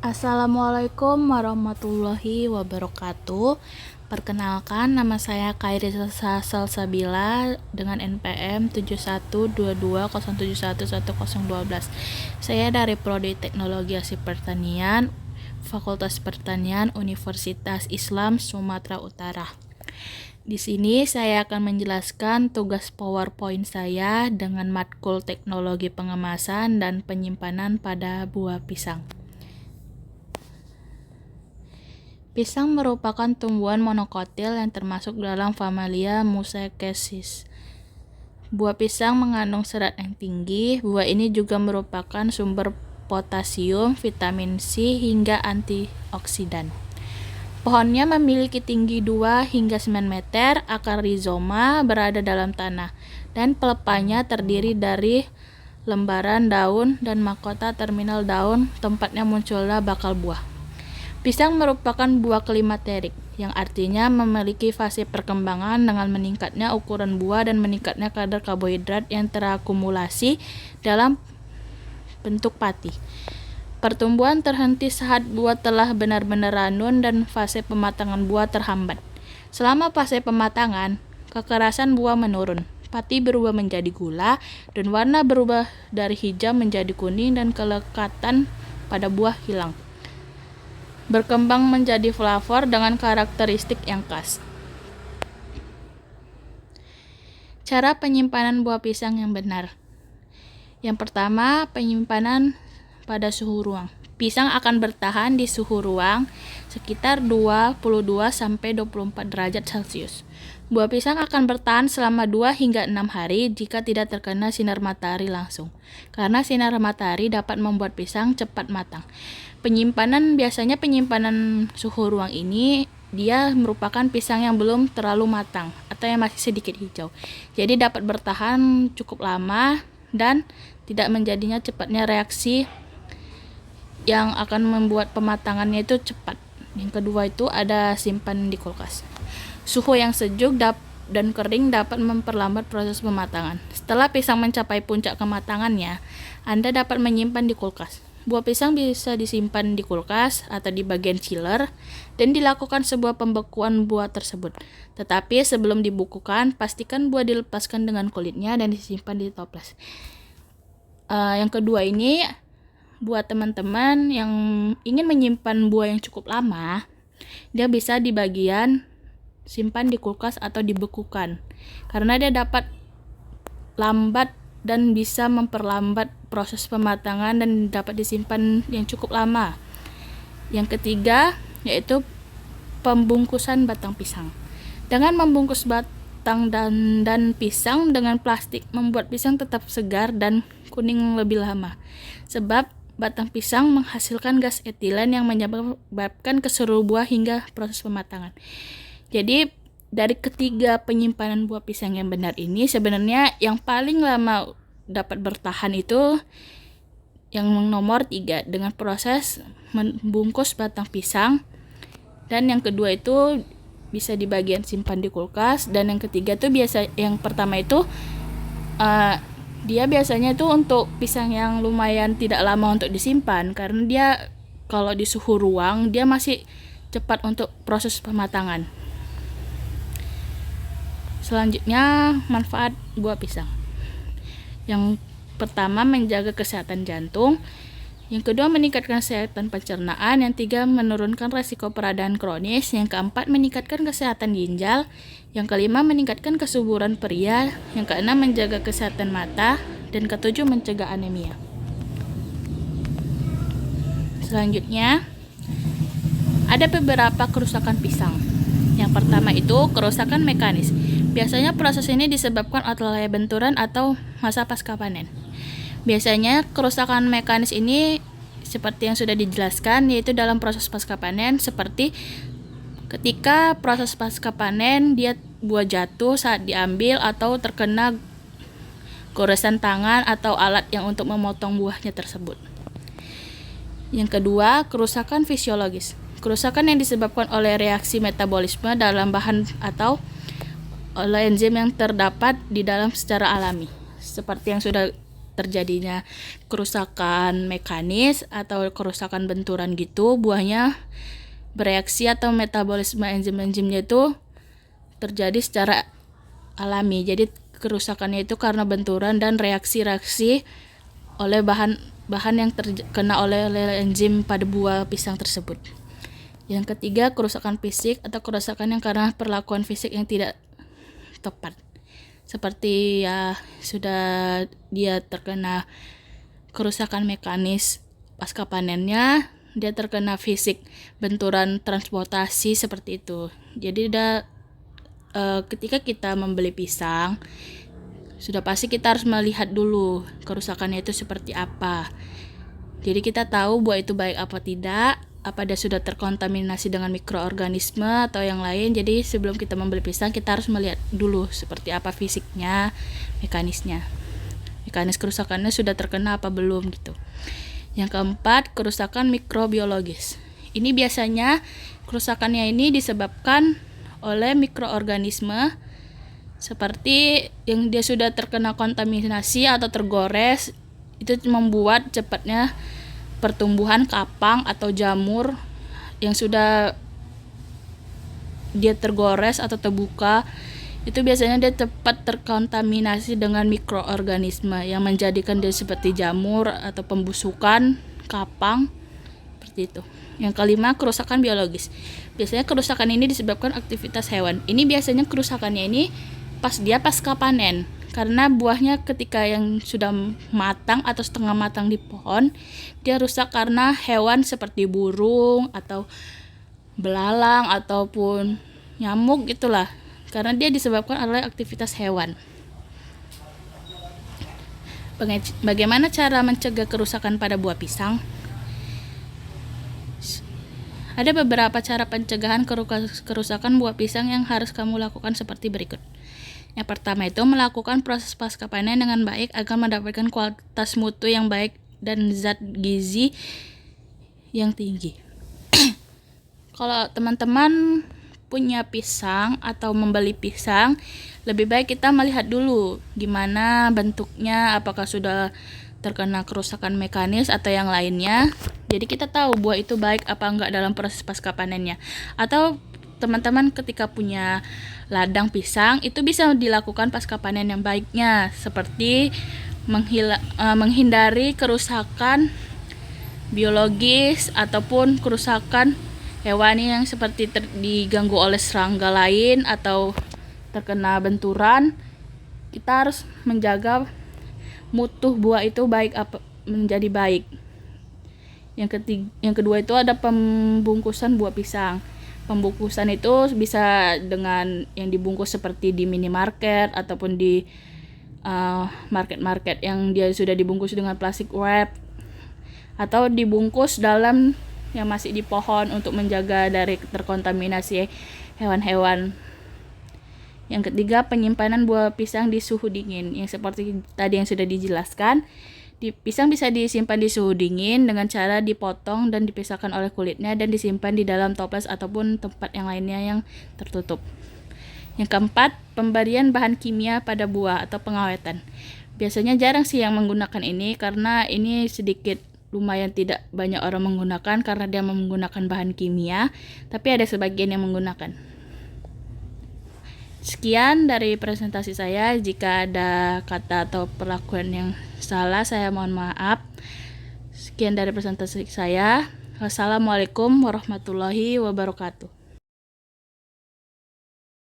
Assalamualaikum warahmatullahi wabarakatuh. Perkenalkan, nama saya Khairisa Salsabila dengan NPM 712207111012. Saya dari Prodi Teknologi Hasil Pertanian, Fakultas Pertanian, Universitas Islam Sumatera Utara. Di sini saya akan menjelaskan tugas PowerPoint saya dengan matkul teknologi pengemasan dan penyimpanan pada buah pisang. Pisang merupakan tumbuhan monokotil yang termasuk dalam familia Musaceae. Buah pisang mengandung serat yang tinggi. Buah ini juga merupakan sumber potasium, vitamin C, hingga antioksidan. Pohonnya memiliki tinggi 2 hingga 9 meter, akar rizoma berada dalam tanah, dan pelepahnya terdiri dari lembaran daun dan mahkota terminal daun, tempatnya munculnya bakal buah. Pisang merupakan buah klimakterik, yang artinya memiliki fase perkembangan dengan meningkatnya ukuran buah dan meningkatnya kadar karbohidrat yang terakumulasi dalam bentuk pati. Pertumbuhan terhenti saat buah telah benar-benar ranum dan fase pematangan buah terhambat. Selama fase pematangan, kekerasan buah menurun. Pati berubah menjadi gula dan warna berubah dari hijau menjadi kuning dan kelekatan pada buah hilang. Berkembang menjadi flavor dengan karakteristik yang khas. Cara penyimpanan buah pisang yang benar. Yang pertama, penyimpanan pada suhu ruang. Pisang akan bertahan di suhu ruang sekitar 22-24 derajat Celcius. Buah pisang akan bertahan selama 2 hingga 6 hari jika tidak terkena sinar matahari langsung, karena sinar matahari dapat membuat pisang cepat matang. Biasanya penyimpanan suhu ruang ini dia merupakan pisang yang belum terlalu matang atau yang masih sedikit hijau. Jadi dapat bertahan cukup lama dan tidak menjadinya cepatnya reaksi yang akan membuat pematangannya itu cepat. Yang kedua itu ada simpan di kulkas. Suhu yang sejuk dan kering dapat memperlambat proses pematangan. Setelah pisang mencapai puncak kematangannya, Anda dapat menyimpan di kulkas. Buah pisang bisa disimpan di kulkas atau di bagian chiller dan dilakukan sebuah pembekuan buah tersebut. Tetapi sebelum dibukukan, pastikan buah dilepaskan dengan kulitnya dan disimpan di toples. Yang kedua ini, buat teman-teman yang ingin menyimpan buah yang cukup lama, dia bisa di bagian simpan di kulkas atau dibekukan, karena dia dapat lambat dan bisa memperlambat proses pematangan dan dapat disimpan yang cukup lama. Yang ketiga yaitu pembungkusan batang pisang. Dengan membungkus batang dan pisang dengan plastik membuat pisang tetap segar dan kuning lebih lama, sebab batang pisang menghasilkan gas etilen yang menyebabkan ke seluruh buah hingga proses pematangan. Jadi dari ketiga penyimpanan buah pisang yang benar ini, sebenarnya yang paling lama dapat bertahan itu yang nomor 3 dengan proses membungkus batang pisang, dan yang kedua itu bisa di bagian simpan di kulkas, dan yang ketiga tuh yang pertama itu dia biasanya tuh untuk pisang yang lumayan tidak lama untuk disimpan, karena dia kalau di suhu ruang dia masih cepat untuk proses pematangan. Selanjutnya, manfaat buah pisang. Yang pertama, menjaga kesehatan jantung. Yang kedua, meningkatkan kesehatan pencernaan. Yang tiga, menurunkan resiko peradangan kronis. Yang keempat, meningkatkan kesehatan ginjal. Yang kelima, meningkatkan kesuburan pria. Yang keenam, menjaga kesehatan mata. Dan ketujuh, mencegah anemia. Selanjutnya, ada beberapa kerusakan pisang. Yang pertama itu kerusakan mekanis. Biasanya proses ini disebabkan oleh benturan atau masa pasca panen. Biasanya kerusakan mekanis ini seperti yang sudah dijelaskan, yaitu dalam proses pasca panen, seperti ketika proses pasca panen buah jatuh saat diambil atau terkena goresan tangan atau alat yang untuk memotong buahnya tersebut. Yang kedua, kerusakan fisiologis. Kerusakan yang disebabkan oleh reaksi metabolisme dalam bahan atau oleh enzim yang terdapat di dalam secara alami. Seperti yang sudah terjadinya kerusakan mekanis atau kerusakan benturan gitu, buahnya bereaksi atau metabolisme enzim-enzimnya itu terjadi secara alami. Jadi kerusakannya itu karena benturan dan reaksi-reaksi oleh bahan yang terkena oleh enzim pada buah pisang tersebut. Yang ketiga, kerusakan fisik atau kerusakan yang karena perlakuan fisik yang tidak tepat. Seperti ya sudah dia terkena kerusakan mekanis pasca panennya, dia terkena fisik benturan transportasi seperti itu. Jadi ketika kita membeli pisang, sudah pasti kita harus melihat dulu kerusakannya itu seperti apa. Jadi kita tahu buah itu baik apa tidak, apa dia sudah terkontaminasi dengan mikroorganisme atau yang lain. Jadi sebelum kita membeli pisang, kita harus melihat dulu seperti apa fisiknya, mekanis kerusakannya sudah terkena apa belum gitu. Yang keempat, kerusakan mikrobiologis. Ini biasanya kerusakannya ini disebabkan oleh mikroorganisme seperti yang dia sudah terkena kontaminasi atau tergores, itu membuat cepatnya pertumbuhan kapang atau jamur yang sudah dia tergores atau terbuka. Itu biasanya dia cepat terkontaminasi dengan mikroorganisme yang menjadikan dia seperti jamur atau pembusukan kapang seperti itu. Yang kelima, kerusakan biologis. Biasanya kerusakan ini disebabkan aktivitas hewan. Ini biasanya kerusakannya ini pasca panen, karena buahnya ketika yang sudah matang atau setengah matang di pohon, dia rusak karena hewan seperti burung atau belalang ataupun nyamuk gitulah, karena dia disebabkan oleh aktivitas hewan. Bagaimana cara mencegah kerusakan pada buah pisang? Ada beberapa cara pencegahan kerusakan buah pisang yang harus kamu lakukan seperti berikut. Yang pertama itu melakukan proses pasca panen dengan baik agar mendapatkan kualitas mutu yang baik dan zat gizi yang tinggi. Kalau teman-teman punya pisang atau membeli pisang, lebih baik kita melihat dulu gimana bentuknya, apakah sudah terkena kerusakan mekanis atau yang lainnya. Jadi kita tahu buah itu baik apa enggak dalam proses pasca panennya. Atau teman-teman ketika punya ladang pisang, itu bisa dilakukan pasca panen yang baiknya, seperti menghindari kerusakan biologis ataupun kerusakan hewani yang seperti diganggu oleh serangga lain atau terkena benturan. Kita harus menjaga mutu buah itu menjadi baik. Yang kedua itu ada pembungkusan buah pisang. Pembungkusan itu bisa dengan yang dibungkus seperti di minimarket ataupun di market yang dia sudah dibungkus dengan plastik wrap, atau dibungkus dalam yang masih di pohon untuk menjaga dari terkontaminasi hewan-hewan. Yang ketiga, penyimpanan buah pisang di suhu dingin. Yang seperti tadi yang sudah dijelaskan, pisang bisa disimpan di suhu dingin dengan cara dipotong dan dipisahkan oleh kulitnya dan disimpan di dalam toples ataupun tempat yang lainnya yang tertutup. Yang keempat, pemberian bahan kimia pada buah atau pengawetan. Biasanya jarang sih yang menggunakan ini karena ini lumayan tidak banyak orang menggunakan karena dia menggunakan bahan kimia, tapi ada sebagian yang menggunakan. Sekian dari presentasi saya. Jika ada kata atau perlakuan yang salah, saya mohon maaf. Sekian dari presentasi saya. Wassalamualaikum warahmatullahi wabarakatuh.